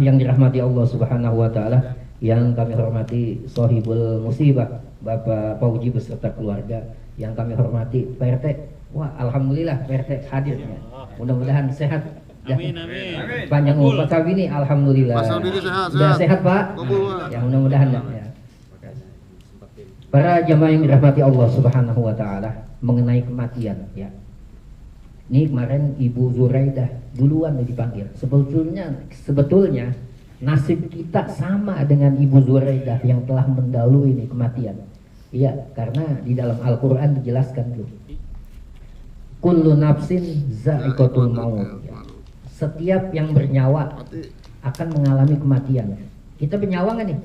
yang dirahmati Allah Subhanahu wa taala, yang kami hormati Sohibul Musibah Bapak Fauji beserta keluarga, yang kami hormati Pak RT. Wah, alhamdulillah Pak RT hadirnya. Mudah-mudahan sehat. Amin, amin. Panjang umur kami ini, alhamdulillah. Sudah sehat Pak. Ya mudah-mudahan ya. Para jamaah yang dirahmati Allah Subhanahu wa taala, mengenai kematian ya. Ini kemarin Ibu Zuraidah duluan dipanggil. Sebetulnya nasib kita sama dengan Ibu Zuraidah yang telah mendahului ini kematian. Iya, karena di dalam Al-Qur'an dijelaskan dulu. Kullu nafsin za'iqatul maut. Ya. Setiap yang bernyawa akan mengalami kematian. Kita bernyawa nggak nih?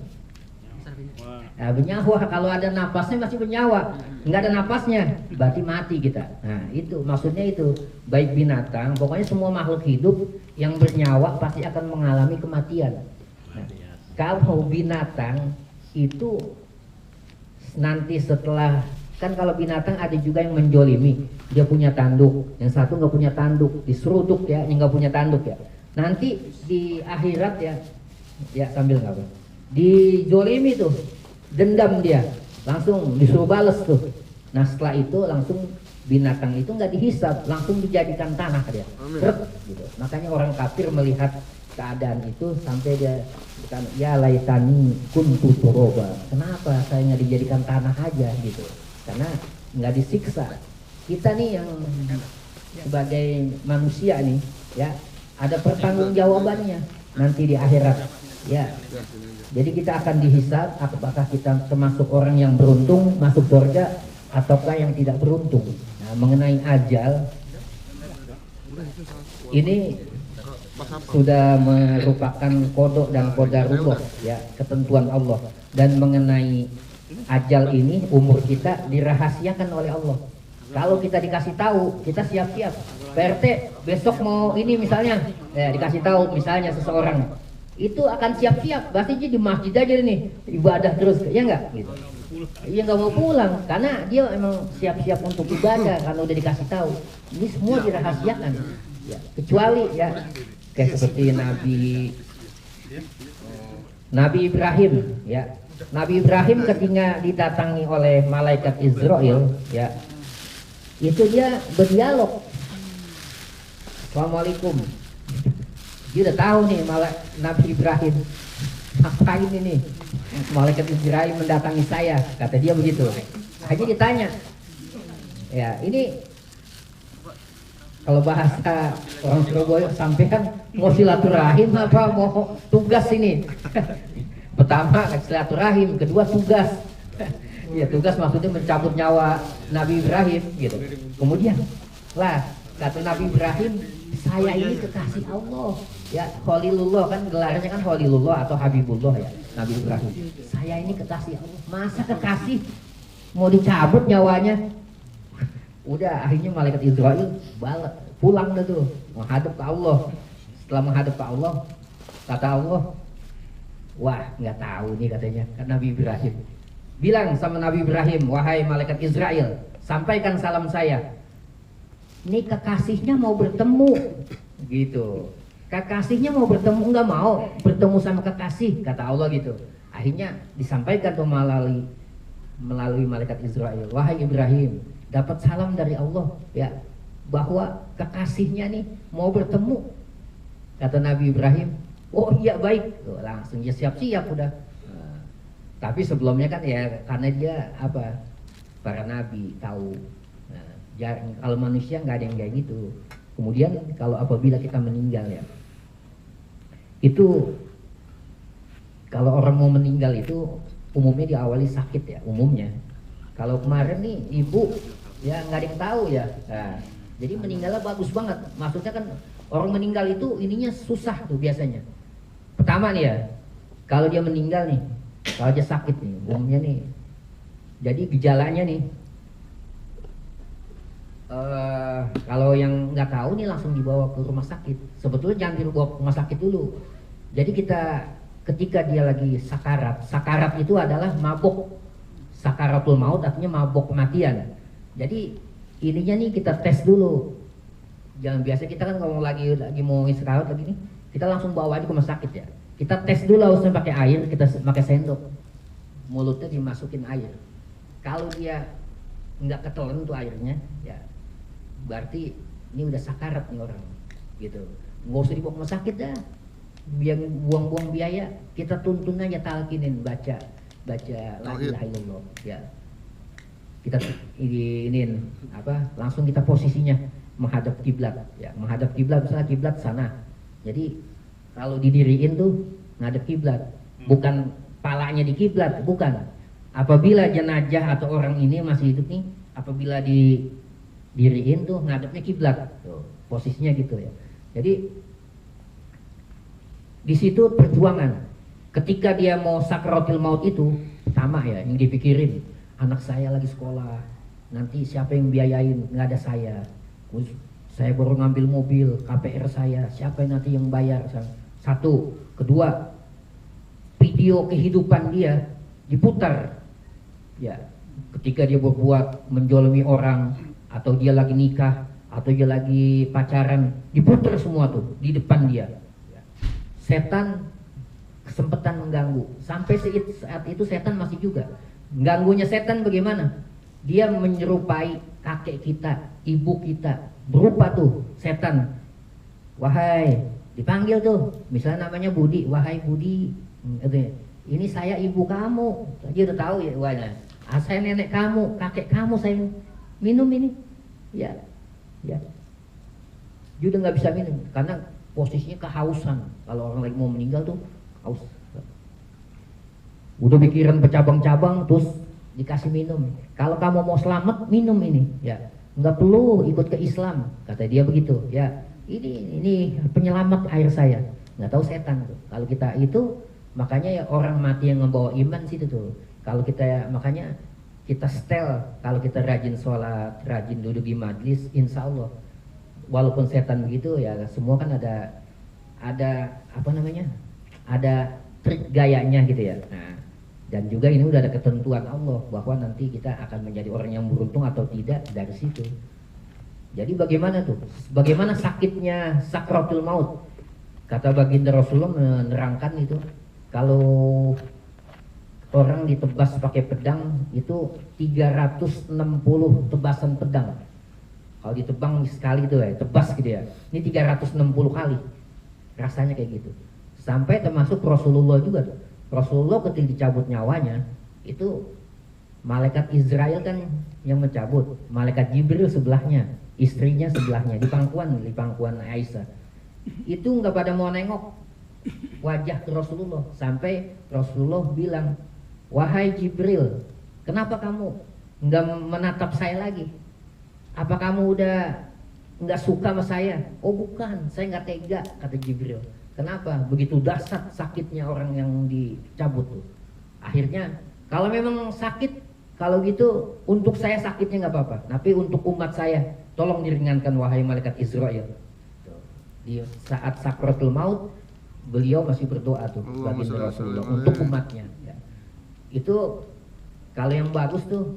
Nah, bernyawa, kalau ada napasnya masih bernyawa, nggak ada napasnya berarti mati kita. Nah itu maksudnya, itu baik binatang, pokoknya semua makhluk hidup yang bernyawa pasti akan mengalami kematian. Nah, kalau binatang itu nanti setelah, kan kalau binatang ada juga yang menjolimi, dia punya tanduk, yang satu nggak punya tanduk, diseruduk ya, yang nggak punya tanduk ya. Nanti di akhirat ya sambil nggak apa, dijolimi tuh, dendam dia, langsung disuruh bales tuh. Nah setelah itu langsung binatang itu nggak dihisab, langsung dijadikan tanah dia. Gitu. Makanya orang kafir melihat keadaan itu sampai dia ya laitani kuntu turoba. Kenapa saya nggak dijadikan tanah aja gitu? Karena nggak disiksa. Kita nih yang sebagai manusia nih ya, ada pertanggungjawabannya nanti di akhirat ya. Jadi kita akan dihisab apakah kita termasuk orang yang beruntung masuk surga ataukah yang tidak beruntung. Nah, mengenai ajal ini sudah merupakan kodok dan qadarullah ya, ketentuan Allah. Dan mengenai ajal ini, umur kita dirahasiakan oleh Allah. Kalau kita dikasih tahu, kita siap-siap. PRT besok mau ini misalnya, ya dikasih tahu misalnya seseorang, itu akan siap-siap, pasti di masjid aja nih ibadah terus, ya enggak gitu. Iya nggak mau pulang karena dia emang siap-siap untuk ibadah karena udah dikasih tahu. Ini semua dirahasiakan ya, kecuali ya kayak seperti Nabi Ibrahim ya. Nabi Ibrahim ketika didatangi oleh malaikat Israel ya, itu dia berdialog, Assalamualaikum. Dia udah tahu nih Nabi Ibrahim ngapain ini, malaikat Israel mendatangi saya, kata dia begitu. Akhirnya ditanya ya, ini kalau bahasa orang Surabaya sampean mau silaturahim apa mau tugas ini? Pertama silaturahim, kedua tugas. Ya tugas maksudnya mencabut nyawa Nabi Ibrahim gitu. Kemudian lah kata Nabi Ibrahim, saya ini kekasih Allah ya, Khalilullah, kan gelarnya kan Khalilullah atau Habibullah ya, Nabi Ibrahim. Saya ini kekasih Allah, masa kekasih mau dicabut nyawanya? Udah akhirnya malaikat Israel balik pulang dah tuh menghadap ke Allah. Setelah menghadap ke Allah, kata Allah, wah nggak tahu nih katanya kan Nabi Ibrahim. Bilang sama Nabi Ibrahim, wahai malaikat Israel, sampaikan salam saya. Ini kekasihnya mau bertemu gitu. Kekasihnya mau bertemu, nggak mau bertemu sama kekasih, kata Allah gitu. Akhirnya disampaikan tuh melalui malaikat Israel, wahai Ibrahim, dapat salam dari Allah ya, bahwa kekasihnya nih mau bertemu. Kata Nabi Ibrahim, oh iya baik. Tuh, langsung dia siap-siap udah. Tapi sebelumnya kan ya karena dia apa, para nabi tahu. Kalau manusia nggak ada yang kayak gitu. Kemudian kalau apabila kita meninggal ya, itu kalau orang mau meninggal itu umumnya diawali sakit ya umumnya. Kalau kemarin nih ibu ya nggak ada yang tahu ya. Nah, jadi meninggalnya bagus banget. Maksudnya kan orang meninggal itu ininya susah tuh biasanya. Pertama nih ya, kalau dia meninggal nih, kalau dia sakit nih umumnya nih. Jadi gejalanya nih, kalau yang nggak tahu nih langsung dibawa ke rumah sakit. Sebetulnya jangan dibawa ke rumah sakit dulu. Jadi ketika dia lagi sakarat itu adalah mabuk, sakaratul maut artinya mabuk kematian. Jadi ininya nih kita tes dulu. Jangan biasa kita kan ngomong lagi mau sekarat lagi nih, kita langsung bawa aja ke rumah sakit ya. Kita tes dulu hausnya pakai air, kita pakai sendok, mulutnya dimasukin air. Kalau dia nggak ketelan tuh airnya, ya berarti ini udah sakarat nih orang, gitu. Nggak usah dibawa ke rumah sakit dah, biar buang-buang biaya. Kita tuntun aja, talkinin, baca la ilaha illallah, ya. Kita ini langsung kita posisinya menghadap kiblat, ya. Menghadap kiblat, misalnya kiblat sana. Jadi kalau didiriin tuh ngadep kiblat, bukan palanya di kiblat, bukan. Apabila jenazah atau orang ini masih hidup nih, apabila didiriin tuh ngadepnya kiblat, tuh posisinya gitu ya. Jadi di situ perjuangan. Ketika dia mau sakaratul maut itu sama ya, yang dipikirin, anak saya lagi sekolah, nanti siapa yang biayain? Nggak ada saya. Saya baru ngambil mobil, KPR saya, siapa yang nanti yang bayar? Satu, kedua, video kehidupan dia diputar, ya. Ketika dia berbuat menjolimi orang, atau dia lagi nikah, atau dia lagi pacaran, diputar semua tuh di depan dia. Setan kesempatan mengganggu. Sampai saat itu setan masih juga. Ganggunya setan bagaimana? Dia menyerupai kakek kita, ibu kita, berupa tuh setan. Wahai, dipanggil tuh, misalnya namanya Budi, wahai Budi, ini saya ibu kamu. Dia udah tahu ya, wah, saya nenek kamu, kakek kamu, saya minum ini, ya. Dia udah nggak bisa minum karena posisinya kehausan. Kalau orang lagi mau meninggal tuh haus, udah pikiran bercabang-cabang, terus dikasih minum. Kalau kamu mau selamat, minum ini, ya. Nggak perlu ikut ke Islam, kata dia begitu, ya. Ini penyelamat air saya. Nggak tahu setan tuh. Kalau kita itu, makanya ya orang mati yang membawa iman situ tuh. Kalau kita, makanya kita setel. Kalau kita rajin sholat, rajin duduk di majlis, insya Allah, walaupun setan begitu ya, semua kan ada apa namanya, ada trik gayanya gitu ya. Nah, dan juga ini udah ada ketentuan Allah bahwa nanti kita akan menjadi orang yang beruntung atau tidak dari situ. Jadi bagaimana tuh? Bagaimana sakitnya sakratul maut? Kata baginda Rasulullah menerangkan itu, kalau orang ditebas pakai pedang itu 360 tebasan pedang. Kalau ditebang sekali itu ya, tebas gitu ya. Ini 360 kali. Rasanya kayak gitu. Sampai termasuk Rasulullah juga tuh. Rasulullah ketika dicabut nyawanya, itu malaikat Israel kan yang mencabut, malaikat Jibril sebelahnya, istrinya sebelahnya, di pangkuan Aisyah. Itu nggak pada mau nengok wajah ke Rasulullah, sampai Rasulullah bilang, wahai Jibril, kenapa kamu nggak menatap saya lagi? Apa kamu udah nggak suka sama saya? Oh bukan, saya nggak tega, kata Jibril. Kenapa? Begitu dahsyat sakitnya orang yang dicabut tuh. Akhirnya kalau memang sakit, kalau gitu untuk saya sakitnya nggak apa-apa, tapi untuk umat saya tolong diringankan wahai malaikat Israel. Di saat sakratul maut beliau masih berdoa tuh bagi Rasulullah untuk umatnya. Ya. Itu kalau yang bagus tuh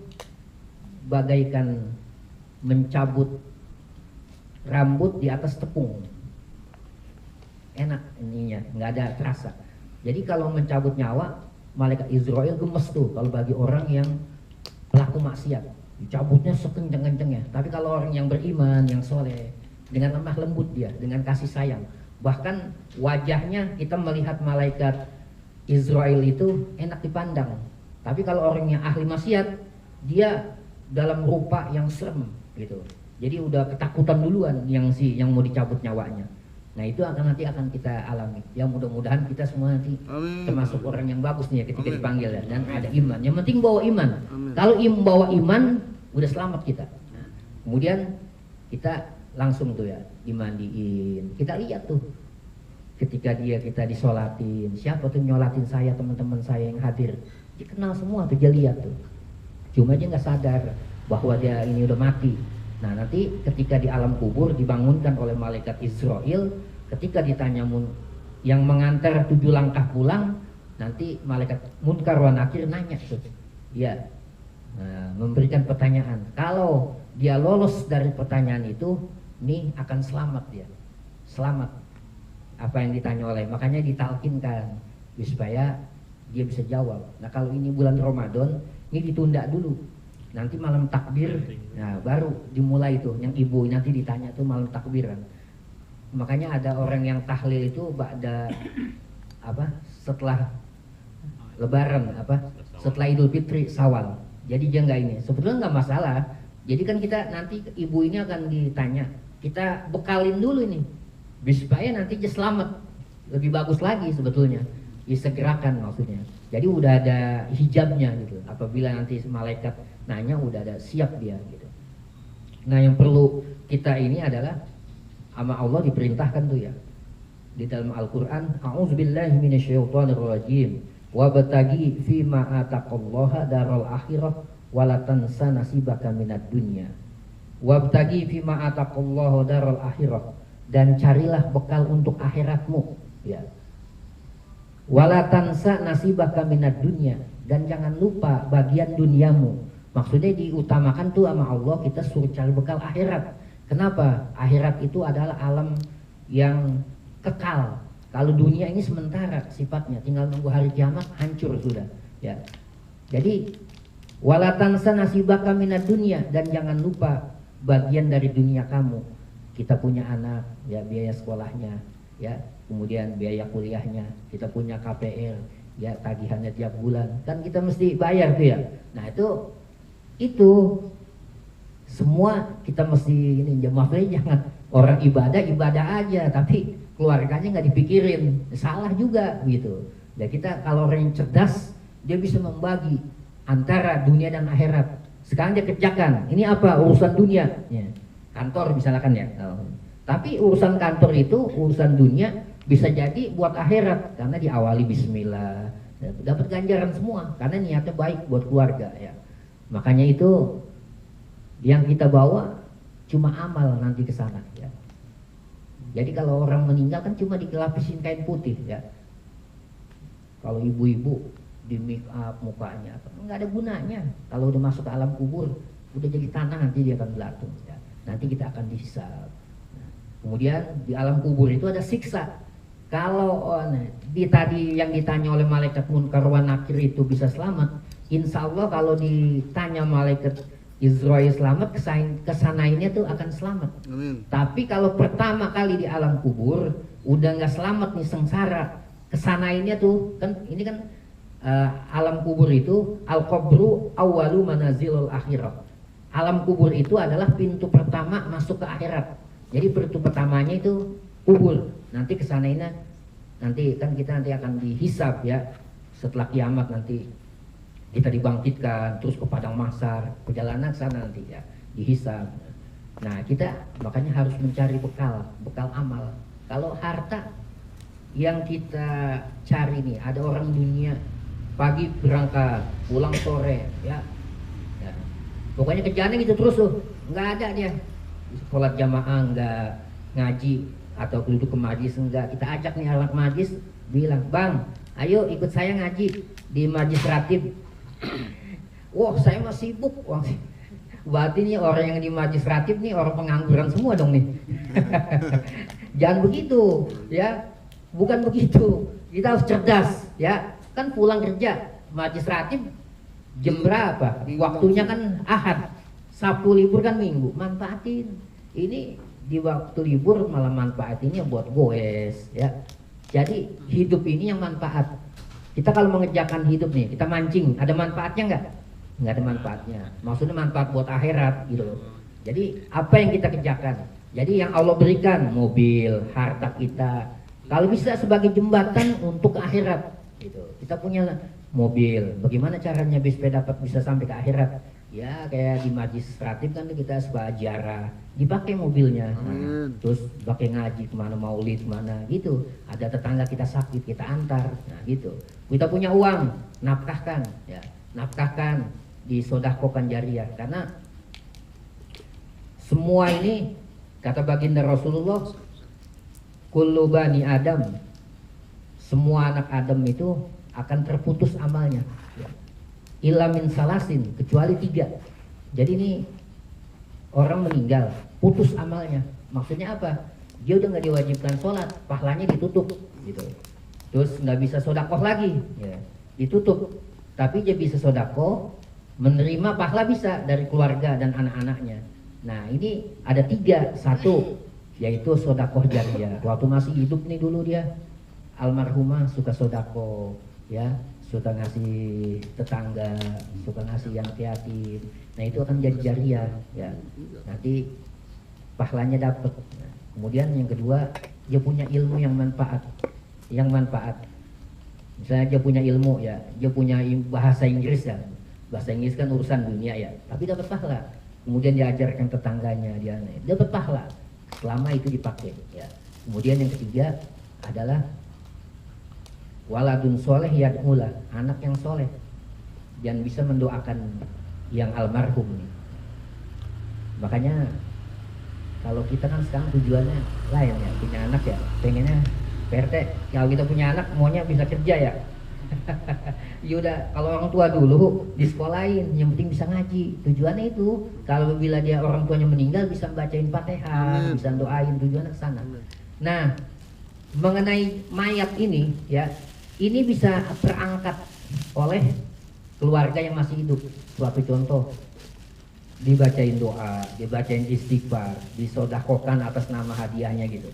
bagaikan mencabut rambut di atas tepung. Enak ininya, nggak ada terasa. Jadi kalau mencabut nyawa, malaikat Israel gemes tuh kalau bagi orang yang pelaku maksiat, dicabutnya sekenceng-kencengnya. Tapi kalau orang yang beriman, yang soleh, dengan lemah lembut dia, dengan kasih sayang, bahkan wajahnya kita melihat malaikat Israel itu enak dipandang. Tapi kalau orang yang ahli maksiat, dia dalam rupa yang serem gitu. Jadi udah ketakutan duluan yang mau dicabut nyawanya. Nah itu nanti akan kita alami. Ya mudah-mudahan kita semua nanti termasuk orang yang bagus nih ya ketika dipanggil ya, dan ada iman. Yang penting bawa iman. Kalau bawa iman, udah selamat kita. Nah, kemudian kita langsung tuh ya dimandiin. Kita lihat tuh ketika kita disolatin, siapa tuh nyolatin saya, teman-teman saya yang hadir, dikenal semua tuh, dia lihat tuh. Cuma dia nggak sadar bahwa dia ini udah mati. Nah nanti ketika di alam kubur dibangunkan oleh malaikat Israel, ketika ditanya yang mengantar 7 langkah pulang, nanti malaikat Munkar wa Nakir nanya tuh, dia memberikan pertanyaan. Kalau dia lolos dari pertanyaan itu, nih akan selamat dia, selamat. apa yang ditanya oleh, makanya ditalkinkan supaya dia bisa jawab. Nah kalau ini bulan Ramadan, ini ditunda dulu, nanti malam takbir, nah baru dimulai tuh yang ibu nanti ditanya tuh malam takbiran. Makanya ada orang yang tahlil itu ba'da apa setelah Lebaran, apa setelah Idul Fitri Syawal. Jadi dia nggak ini, sebetulnya nggak masalah. Jadi kan kita nanti ibu ini akan ditanya, kita bekalin dulu ini supaya nanti dia selamat, lebih bagus lagi sebetulnya, disegerakan maksudnya. Jadi udah ada hijabnya gitu, apabila nanti malaikat nanya udah ada siap dia gitu. Nah yang perlu kita ini adalah sama Allah diperintahkan tuh ya di dalam Al-Quran, a'udzubillahi minasyaitonirrajim wabtagi fima ataqallaha daral akhirah wala tansa nasibaka minad dunya. Wabtagi fima ataqallahu daral akhirah, dan carilah bekal untuk akhiratmu ya. Wala tansa nasibaka minad dunya, dan jangan lupa bagian duniamu. Maksudnya diutamakan tuh sama Allah, kita suruh cari bekal akhirat. Kenapa? Akhirat itu adalah alam yang kekal. Kalau dunia ini sementara sifatnya, tinggal nunggu hari kiamat hancur sudah ya. Jadi wala tansa nasibaka minad dunya, dan jangan lupa bagian dari dunia kamu. Kita punya anak ya, biaya sekolahnya ya, kemudian biaya kuliahnya, kita punya KPR ya, tagihannya tiap bulan kan kita mesti bayar tuh ya. Nah itu semua kita mesti ini, maksudnya jangan orang ibadah aja tapi keluarganya nggak dipikirin, salah juga gitu. Ya kita kalau orang yang cerdas dia bisa membagi antara dunia dan akhirat. Sekarang dia kerjakan, ini apa urusan dunia ya, kantor misalkan ya. Tapi urusan kantor itu, urusan dunia bisa jadi buat akhirat karena diawali bismillah, ya, dapat ganjaran semua karena niatnya baik buat keluarga ya. Makanya itu yang kita bawa cuma amal nanti ke sana ya. Jadi kalau orang meninggal kan cuma dilapisin kain putih ya. Kalau ibu-ibu di make up mukanya nggak ada gunanya. Kalau udah masuk ke alam kubur udah jadi tanah, nanti dia akan belatung ya. Nanti kita akan dihisab. Nah, kemudian di alam kubur itu ada siksa. Kalau tadi yang ditanya oleh malaikat Munkar wa Nakir itu bisa selamat, insya Allah kalau ditanya malaikat Israel selamat, kesanainnya tuh akan selamat. Amin. Tapi kalau pertama kali di alam kubur udah nggak selamat nih, sengsara, kesanainnya tuh kan ini kan alam kubur itu al-qabru awwalu manazilul akhirah. Alam kubur itu adalah pintu pertama masuk ke akhirat. Jadi pintu pertamanya itu kubur. Nanti kesanainnya nanti kan kita nanti akan dihisab ya. Setelah kiamat nanti kita dibangkitkan terus ke padang mahsyar, perjalanan ke sana nanti ya, dihisab. Nah, kita makanya harus mencari bekal amal. Kalau harta yang kita cari nih, ada orang dunia pagi berangkat, pulang sore ya. Pokoknya kerjaannya gitu terus tuh, nggak ada dia sholat jamaah, nggak ngaji atau duduk ke majlis, enggak. Kita ajak nih anak majlis, bilang, bang, ayo ikut saya ngaji di majlis ratib. Wah, saya masih sibuk. Wah, berarti nih orang yang di majlis ratib nih orang pengangguran semua dong nih. Jangan begitu ya, bukan begitu. Kita harus cerdas ya. Kan pulang kerja majlis ratib jam berapa? Waktunya kan Ahad, Sabtu libur kan Minggu, manfaatin. Ini di waktu libur malah manfaatinnya buat goes ya. Jadi hidup ini yang manfaat. Kita kalau mengerjakan hidup nih, kita mancing, ada manfaatnya nggak? Nggak ada manfaatnya. Maksudnya manfaat buat akhirat gitu loh. Jadi apa yang kita kerjakan? Jadi yang Allah berikan mobil, harta kita, kalau bisa sebagai jembatan untuk ke akhirat gitu. Kita punya mobil, bagaimana caranya supaya dapat bisa sampai ke akhirat? Ya kayak di majlis ratib kan kita sebagai ziarah, dipakai mobilnya, nah, terus pakai ngaji kemana, maulid kemana gitu. Ada tetangga kita sakit kita antar, nah gitu. Kita punya uang, nafkahkan, ya nafkahkan, disodakokan jariah. Karena semua ini kata baginda Rasulullah, kullu bani Adam, semua anak Adam itu akan terputus amalnya. Ya. Illa min salasin, kecuali 3. Jadi ini orang meninggal, putus amalnya. Maksudnya apa? dia udah nggak diwajibkan sholat, pahalanya ditutup gitu. Terus nggak bisa sodakoh lagi, ya, ditutup. Tapi dia bisa sodakoh, menerima pahala bisa dari keluarga dan anak-anaknya. Nah ini ada 3, satu yaitu sodakoh jariah. Waktu masih hidup nih dulu dia almarhumah suka sodakoh, ya, suka ngasih tetangga, suka ngasih yang yatim. Nah itu akan jadi jariah, ya. Nanti pahalanya dapat. Nah, kemudian yang kedua, dia punya ilmu yang manfaat, Misalnya dia punya ilmu, ya, dia punya bahasa Inggris, ya. Bahasa Inggris kan urusan dunia, ya, tapi dapat pahala. Kemudian diajarkan tetangganya, dia dapat pahala selama itu dipakai, ya. Kemudian yang ketiga adalah waladun soleh yad'ulah, anak yang soleh dan bisa mendoakan yang almarhum nih. Makanya kalau kita kan sekarang tujuannya lain, ya, punya anak, ya, pengennya PRT kalau kita punya anak maunya bisa kerja, ya. Yaudah, kalau orang tua dulu di sekolahin, yang penting bisa ngaji. Tujuannya itu, kalau bila dia orang tuanya meninggal bisa bacain Fatihah, bisa doain, tujuannya ke sana. Nah, mengenai mayat ini, ya, ini bisa terangkat oleh keluarga yang masih hidup. Suatu contoh, dibacain doa, dibacain istighfar, disodakokan atas nama hadiahnya gitu.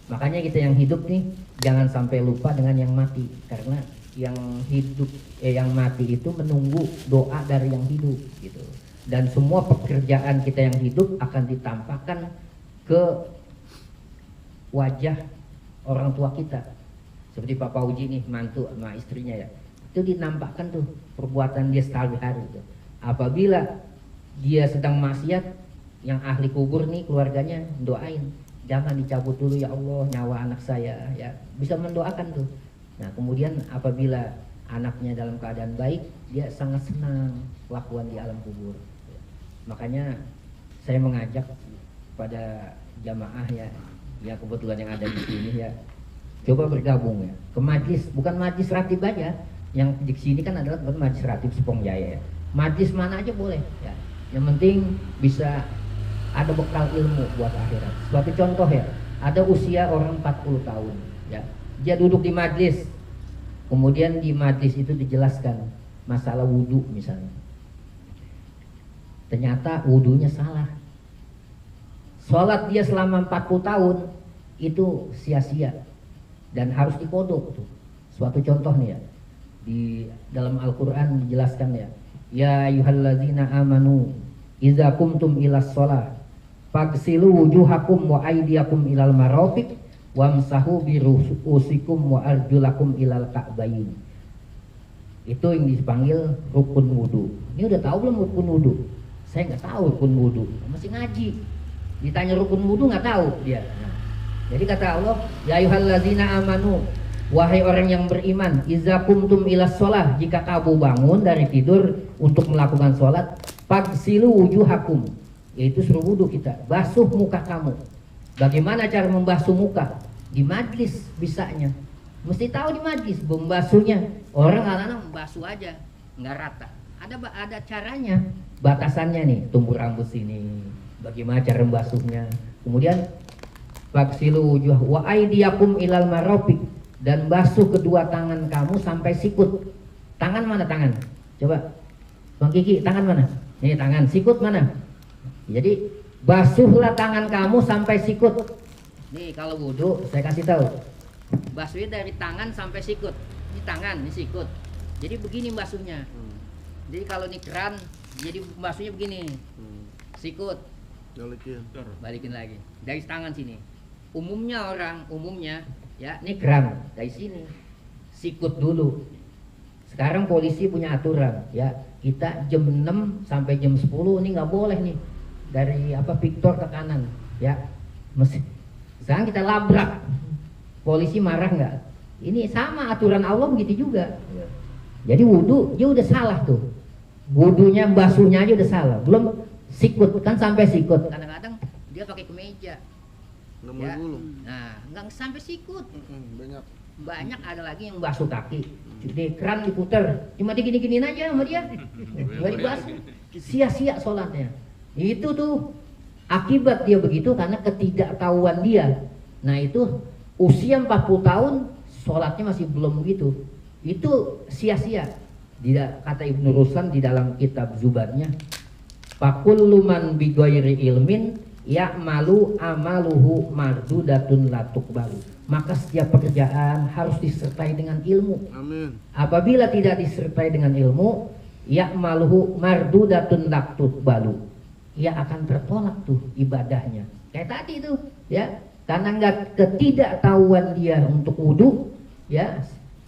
Makanya kita yang hidup nih jangan sampai lupa dengan yang mati, karena yang hidup yang mati itu menunggu doa dari yang hidup gitu. Dan semua pekerjaan kita yang hidup akan ditampakkan ke wajah orang tua kita. Seperti Pak Pauji nih, mantu sama istrinya, ya, itu dinampakkan tuh perbuatan dia sehari-hari tuh. Apabila dia sedang maksiat, yang ahli kubur nih keluarganya doain, jangan dicabut dulu ya Allah nyawa anak saya, ya, bisa mendoakan tuh. Nah kemudian apabila anaknya dalam keadaan baik, dia sangat senang kelakuan di alam kubur. Makanya saya mengajak pada jamaah, ya, ya kebetulan yang ada di sini, ya, coba bergabung, ya, ke majlis, bukan majlis ratib aja. Yang di sini kan adalah majlis ratib Sepong Jaya, ya. Majlis mana aja boleh, ya. Yang penting bisa ada bekal ilmu buat akhirat. Sebagai contoh, ya, ada usia orang 40 tahun, ya, dia duduk di majlis, kemudian di majlis itu dijelaskan masalah wudhu misalnya. Ternyata wudhunya salah. Sholat dia selama 40 tahun itu sia-sia dan harus dikodok tuh. Suatu contoh nih, ya, di dalam Al-Quran dijelaskan, ya, ya ayyuhalladzina amanu idza qumtum ilas sholah fagsilu wujuhakum wa aydiyakum ilal marafiq wamsahu biru'usikum wa arjulakum ilal ka'bayn. Itu yang dipanggil rukun wudu. Ini udah tahu belum rukun wudu? Saya nggak tahu rukun wudu, masih ngaji. Ditanya rukun wudu nggak tahu dia. Nah, jadi kata Allah, ya ayyuhallazina amanu, wahai orang yang beriman, idza qumtum ilas shalah, jika kamu bangun dari tidur untuk melakukan sholat, fagsilu wujuhakum, yaitu suruh wudu kita, basuh muka kamu. Bagaimana cara membasuh muka? Di majlis bisanya. Mesti tahu di majlis membasuhnya. Orang kadang-kadang membasuh aja nggak rata. Ada caranya, batasannya nih, tumbuh rambut sini. Bagaimana cara membasuhnya? Kemudian faksilu wujuh wa aydiyakum ilal marafiq, dan basuh kedua tangan kamu sampai sikut. Tangan mana tangan? Coba Bang Kiki, tangan mana? Nih tangan, sikut mana? Jadi basuhlah tangan kamu sampai sikut. Nih kalau wudhu saya kasih tahu, basuhnya dari tangan sampai sikut. Ini tangan, ini sikut. Jadi begini basuhnya. Jadi kalau ini keran, jadi basuhnya begini. Sikut, balikin lagi dari tangan sini. Umumnya ya, ini keran dari sini, sikut dulu. Sekarang polisi punya aturan, ya, kita jam 6 sampai jam 10 ini nggak boleh nih dari Victor ke kanan, ya. Sekarang kita labrak, polisi marah nggak? Ini sama aturan Allah begitu juga. Jadi wudhu dia udah salah tuh, wudhunya basuhnya aja udah salah, belum sikut kan sampai sikut. Kadang-kadang dia pakai kemeja, ya. Nah nggak sampai sikut, banyak ada lagi yang basuh kaki, di keran diputer, cuma digini-giniin aja sama dia, nggak dibasuh, sia-sia sholatnya. Itu tuh akibat dia begitu karena ketidaktahuan dia Nah itu usia 40 tahun sholatnya masih belum begitu, itu sia-sia. Kata Ibnu Ruslan di dalam kitab Zubarnya, fakullu man bi ghairi ilmin ya'malu amaluhu mardudatun la tuqbalu. Maka setiap pekerjaan harus disertai dengan ilmu. Amin. Apabila tidak disertai dengan ilmu, ya'maluhu mardudatun la tuqbalu, ia akan tertolak tuh ibadahnya. Kayak tadi tuh, ya, karena nggak ketidaktahuan dia untuk wudhu, ya,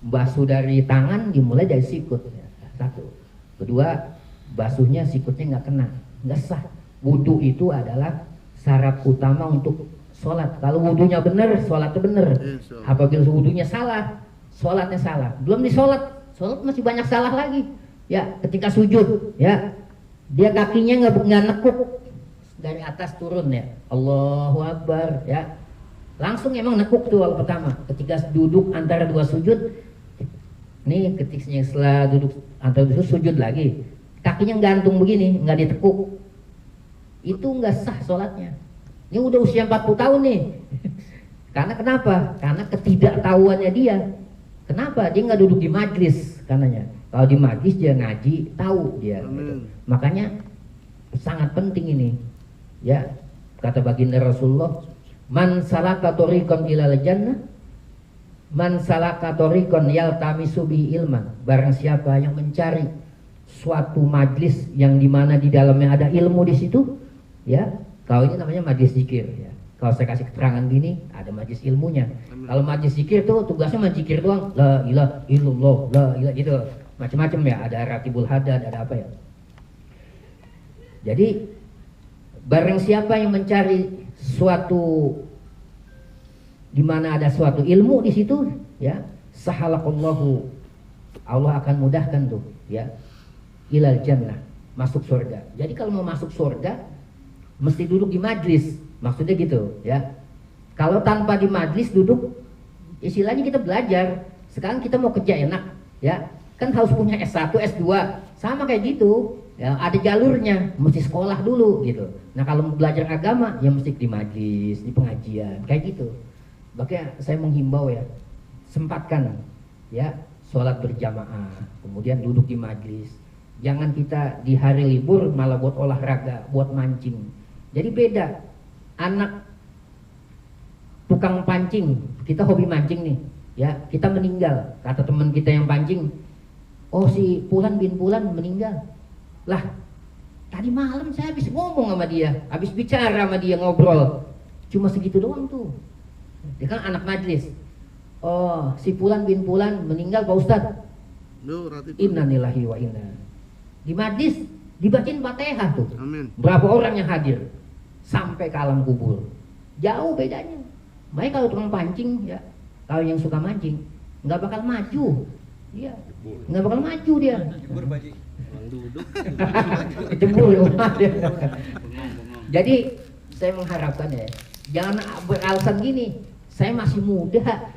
basuh dari tangan dimulai dari sikut, ya. Satu. Kedua, basuhnya sikutnya nggak kena, nggak sah. Wudhu itu adalah syarat utama untuk sholat. Kalau wudhunya benar, sholatnya benar. Apabila wudhunya salah, sholatnya salah. Belum disolat, sholat masih banyak salah lagi. Ya, ketika sujud, ya, dia kakinya nggak nekuk dari atas turun, ya, Allahu Akbar, ya, langsung emang nekuk tuh awal pertama. Ketika duduk antara dua sujud, nih ketiknya setelah duduk antara dua sujud lagi, kakinya gantung begini, nggak ditekuk, itu nggak sah sholatnya. Ini udah usia 40 tahun nih. Karena kenapa? Karena ketidaktahuannya dia. Kenapa? Dia nggak duduk di majlis karenanya. Kalau di majlis dia ngaji, tahu dia. Gitu. Makanya sangat penting ini. Ya, kata baginda Rasulullah, man salaka tariqan ilal jannah, man salaka tariqan yaltamisu bihi ilman. Barang siapa yang mencari suatu majlis yang dimana di dalamnya ada ilmu di situ, ya, kalau ini namanya majlis zikir, ya. Kalau saya kasih keterangan gini, ada majlis ilmunya. Kalau majlis zikir tuh tugasnya zikir doang, la ilaha illallah, la ilaha gitu. Macam-macam ya, ada ratibul hadad, ada apa ya. Jadi barang siapa yang mencari suatu di mana ada suatu ilmu di situ, ya, sahalakallahu, Allah akan mudahkan tuh, ya, ilal jannah, masuk surga. Jadi kalau mau masuk surga mesti duduk di majlis, maksudnya gitu, ya. Kalau tanpa di majlis duduk, istilahnya kita belajar. Sekarang kita mau kerja enak, ya, kan harus punya S1, S2, sama kayak gitu, ya, ada jalurnya, mesti sekolah dulu gitu. Nah kalau mau belajar agama ya mesti di majlis, di pengajian, kayak gitu. Makanya saya menghimbau, ya, sempatkan, ya, sholat berjamaah, kemudian duduk di majlis. Jangan kita di hari libur malah buat olahraga, buat mancing. Jadi beda, anak tukang pancing, kita hobi mancing nih, ya, kita meninggal, kata teman kita yang pancing, oh si Pulan bin Pulan meninggal. Lah, tadi malam saya habis ngomong sama dia, habis bicara sama dia, ngobrol, cuma segitu doang tuh. Dia kan anak majlis. Oh, si Pulan bin Pulan meninggal Pak Ustadz. Innalillahi wa inna. Di majlis dibacain Fatihah tuh. Amin. Berapa orang yang hadir sampai ke alam kubur. Jauh bedanya. Makanya kalau tukang pancing, ya, kalau yang suka mancing nggak bakal maju. Iya, nggak bakal maju dia. Jebur baji. Duduk. Jebur. Jadi saya mengharapkan, ya, jangan beralasan gini, saya masih muda,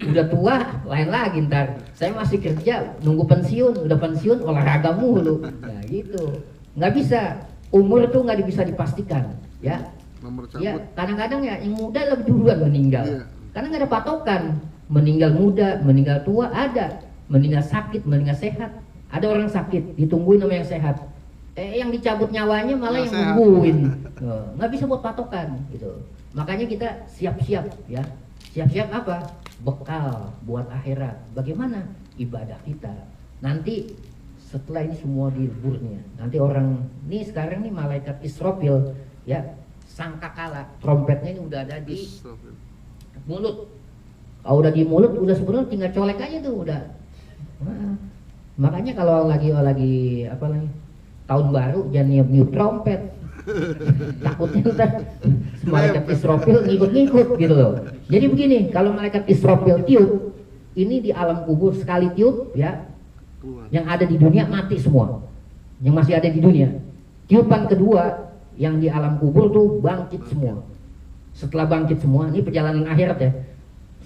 udah tua lain lagi ntar. Saya masih kerja, nunggu pensiun, udah pensiun olahraga mulu. Nah gitu, nggak bisa. Umur tuh nggak bisa dipastikan, ya. Ya, kadang-kadang ya yang muda lebih duluan meninggal, karena nggak ada patokan. Meninggal muda, meninggal tua ada, meninggal sakit, meninggal sehat. Ada orang sakit, ditungguin sama yang sehat. Yang dicabut nyawanya malah yang nungguin. Nggak bisa buat patokan, gitu. Makanya kita siap-siap, ya. Siap-siap apa? Bekal buat akhirat. Bagaimana ibadah kita? Nanti setelah ini semua di liburnya, nanti orang nih sekarang nih malaikat Israfil, ya, sangkakala, trompetnya ini udah ada di mulut. Kalau udah di mulut, udah sebenarnya tinggal colek aja tuh udah. Nah, makanya kalau lagi apa lagi tahun baru jangan niup trompet. Takutnya ntar malaikat Israfil ngikut-ngikut gitu loh. Jadi begini, kalau malaikat Israfil tiup, ini di alam kubur sekali tiup, ya, yang ada di dunia mati semua, yang masih ada di dunia. Tiupan kedua yang di alam kubur tuh bangkit semua. Setelah bangkit semua, ini perjalanan akhirat, ya.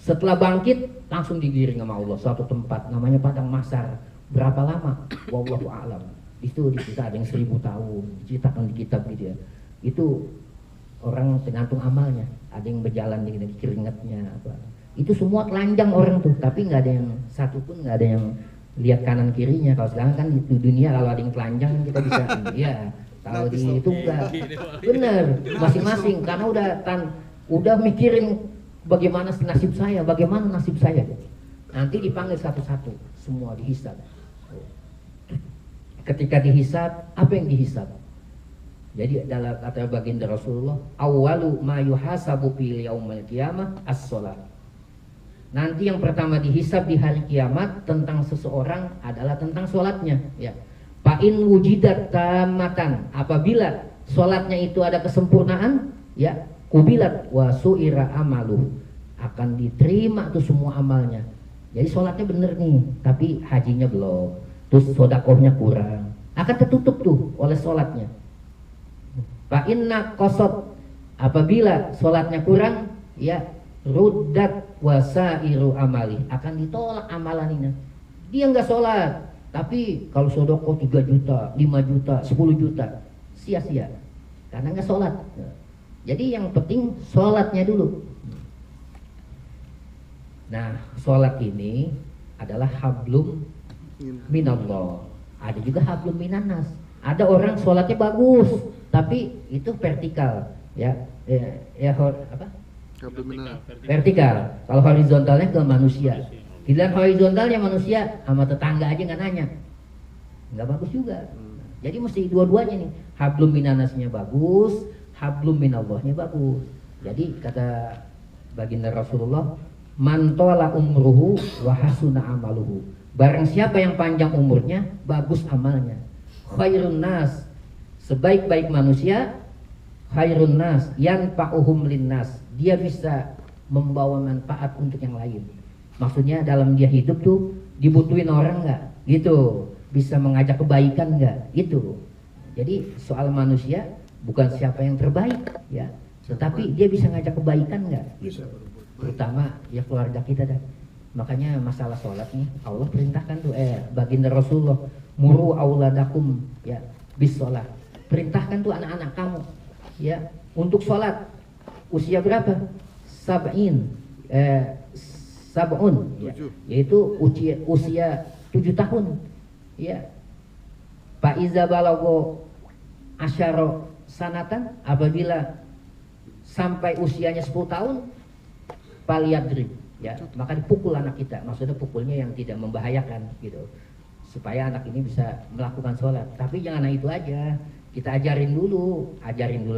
Setelah bangkit langsung digiring sama Allah suatu tempat namanya padang mahsyar. Berapa lama? Wallahu a'lam. Itu dicerita ada yang 1000 tahun, diceritakan di kitab gitu, ya. Itu orang tergantung amalnya. Ada yang berjalan dengan keringatnya apa. Itu semua telanjang orang tuh, tapi nggak ada yang satu pun nggak ada yang lihat kanan kirinya. Kalau sekarang kan di dunia kalau ada yang telanjang kita bisa, iya. Kalau di itu enggak, bener masing-masing karena udah mikirin bagaimana nasib saya, bagaimana nasib saya. Nanti dipanggil satu-satu, semua dihisab. Ketika dihisab, apa yang dihisab? Jadi dalam kata baginda Rasulullah, awwalu ma yuhasabu fil yaumil qiyamah as-shalah. Nanti yang pertama dihisab di hari kiamat tentang seseorang adalah tentang sholatnya, ya. Fa'in wujidat tamatan, apabila sholatnya itu ada kesempurnaan, ya, kubilat wa su'ira amaluh, akan diterima tuh semua amalnya. Jadi sholatnya bener nih, tapi hajinya belum, terus sodakohnya kurang, akan tertutup tuh oleh sholatnya. Fa'inna qasad, apabila sholatnya kurang, ya, ruddat wasairu amali, akan ditolak amalannya. Dia nggak sholat, tapi kalau sodakoh 3 juta, 5 juta, 10 juta, sia-sia karena nggak sholat. Jadi yang penting sholatnya dulu. Nah, sholat ini adalah hablum minallah. Ada juga hablum minanas. Ada orang sholatnya bagus, tapi itu vertikal, ya, apa? Vertikal. Kalau horizontalnya ke manusia. Giliran horizontalnya manusia sama tetangga aja nggak nanya, nggak bagus juga. Jadi mesti dua-duanya nih. Hablum minanasnya bagus, hablum minallahnya bagus. Jadi kata baginda Rasulullah, man tola umruhu wa hasuna amaluhu. Barang siapa yang panjang umurnya, bagus amalnya. Khairun nas, sebaik-baik manusia, khairun nas yanfa'uhum linnas. Dia bisa membawa manfaat untuk yang lain. Maksudnya dalam dia hidup tuh dibutuhin orang nggak? Gitu. Bisa mengajak kebaikan nggak? Gitu. Jadi soal manusia bukan siapa yang terbaik, ya, tetapi dia bisa ngajak kebaikan nggak? Gitu. Terutama ya keluarga kita dah. Makanya masalah sholat nih Allah perintahkan tuh baginda Rasulullah, muru auladakum, ya, bis sholat. Perintahkan tuh anak-anak kamu, ya, untuk sholat. Usia berapa? Sab'un, ya, yaitu usia 7 tahun, ya. Fa iza balagha asyara sanatan, apabila sampai usianya 10 tahun, paliyadrib, ya, maka dipukul anak kita. Maksudnya pukulnya yang tidak membahayakan gitu, supaya anak ini bisa melakukan sholat. Tapi jangan itu aja, kita ajarin dulu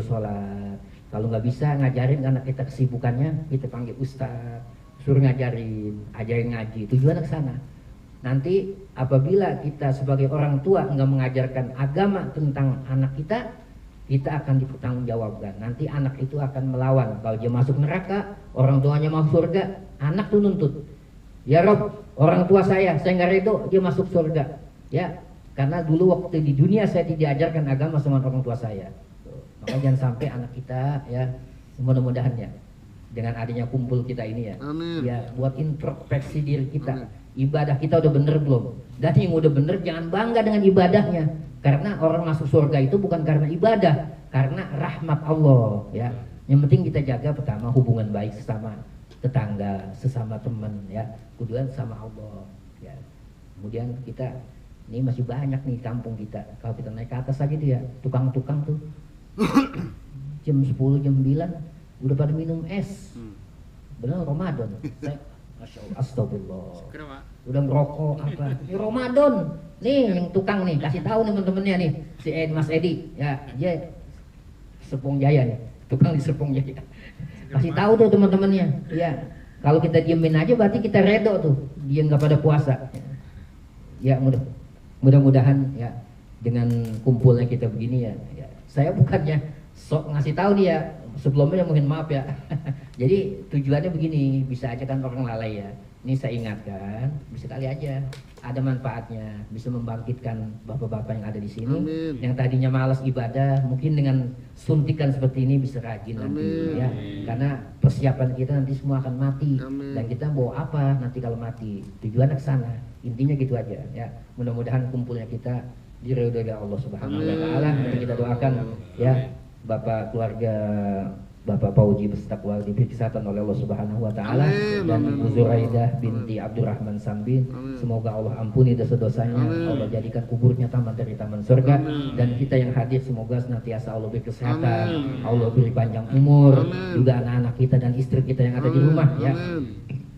sholat. Kalau nggak bisa ngajarin karena kita kesibukannya, kita panggil ustaz, suruh ajarin ngaji, tujuannya ke sana. Nanti apabila kita sebagai orang tua nggak mengajarkan agama tentang anak kita akan dipertanggungjawabkan. Nanti anak itu akan melawan. Kalau dia masuk neraka, orang tuanya masuk surga, anak tuh nuntut, ya Rob, orang tua saya nggak ridho dia masuk surga, ya, karena dulu waktu di dunia saya tidak diajarkan agama sama orang tua saya. Makanya jangan sampai anak kita, ya, mudah-mudahan ya, dengan adanya kumpul kita ini, ya, amin, ya, buat introspeksi diri kita. Amin. Ibadah kita udah bener belum? Dan yang udah bener jangan bangga dengan ibadahnya, karena orang masuk surga itu bukan karena ibadah, karena rahmat Allah, ya. Yang penting kita jaga pertama hubungan baik sesama tetangga, sesama teman, ya, kedua sama Allah, ya. Kemudian kita ini masih banyak nih kampung kita, kalau kita naik ke atas aja tuh, ya, tukang-tukang tuh jam 10, jam 9 udah pada minum es. Bener Ramadan. Saya, Masya Allah, astagfirullah, udah ngerokok apa? Ini Ramadan. Nih yang tukang nih, kasih tahu nih temen-temennya nih, si Mas Edi, ya, dia Serpong Jaya nih, tukang di Serpong Jaya. Kasih tahu tuh teman-temannya, ya. Kalau kita diemin aja berarti kita redo tuh, dia nggak pada puasa. Ya, mudah-mudahan, ya, dengan kumpulnya kita begini, ya, ya. Saya bukannya sok ngasih tahu dia, sebelumnya mungkin maaf ya. Jadi tujuannya begini, bisa aja kan orang lalai, ya. Ini saya ingatkan, bisa kali aja ada manfaatnya, bisa membangkitkan bapak-bapak yang ada di sini. Amin. Yang tadinya malas ibadah, mungkin dengan suntikan seperti ini bisa rajin. Amin. Nanti, ya, karena persiapan kita nanti semua akan mati. Amin. Dan kita bawa apa nanti kalau mati, tujuannya ke sana. Intinya gitu aja, ya. Mudah-mudahan kumpulnya kita diridhoi oleh Allah Subhanahu wa taala. Nanti kita doakan, ya, Bapak keluarga Bapak Pauji Bestaqwal diberi kesehatan oleh Allah Subhanahu wa taala, dan Ibu Zuraidah binti Abdurrahman Sambin, semoga Allah ampuni dosa-dosanya, Allah jadikan kuburnya taman dari taman surga, dan kita yang hadir semoga senantiasa Allah beri kesehatan, Allah beri panjang umur, juga anak-anak kita dan istri kita yang ada di rumah ya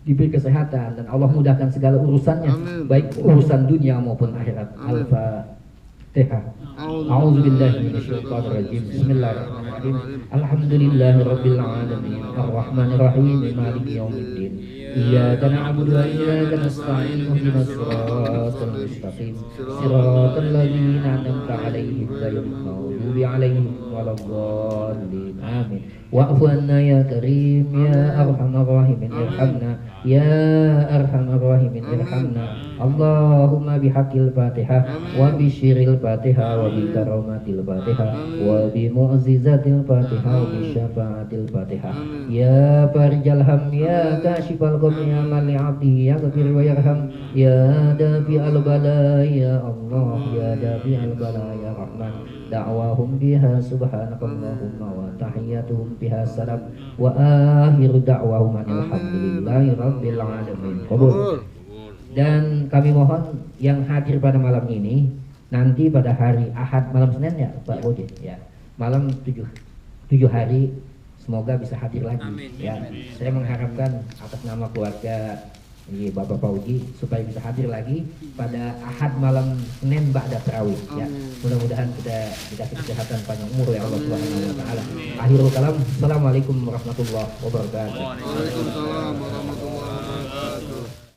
diberi kesehatan, dan Allah mudahkan segala urusannya, baik urusan dunia maupun akhirat. Al-Fatihah. A'udzubillahi minasyaitonir rajim. Bismillahirrahmanirrahim. Alhamdulillahirabbil alamin. Arrahmanirrahim. Maliki yaumiddin. Iyyaka na'budu wa iyyaka nasta'in. Ihdinas siratal mustaqim. Siratal ladzina an'amta 'alaihim ghairil maghdubi 'alaihim waladdallin. Amin. Wa'fu anna ya karim ya arhamar rahimin irhamna ya arhamar rahimin irhamna. Allahumma bihaqqil Fatihah wa bi syiril Fatihah wa bi karamatil Fatihah wa bi mu'jizatil Fatihah wa bi syafaatil Fatihah. Ya farijal ham ya kashifal gham ya man li 'abdihi yaghfir wa yarham ya dafi al bala ya Allah ya dafi al bala ya Rahman. Da'wahum biha subhanakallahumma wa tahiyyatuhum biha salam wa akhiru da'wahum alhamdulillahi rabbil alamin. Qabul. Dan kami mohon yang hadir pada malam ini nanti pada hari Ahad malam Senin ya Pak Bodi ya, malam 7 hari semoga bisa hadir lagi. Amin. Ya, saya mengharapkan atas nama keluarga Bapak Pauji supaya bisa hadir lagi pada Ahad malam Senin ba'da tarawih ya. Mudah-mudahan kita dikasih kesehatan panjang umur ya Allah Subhanahu wa taala. Akhirul kalam. Assalamualaikum warahmatullahi wabarakatuh. Waalaikumsalam warahmatullahi wabarakatuh.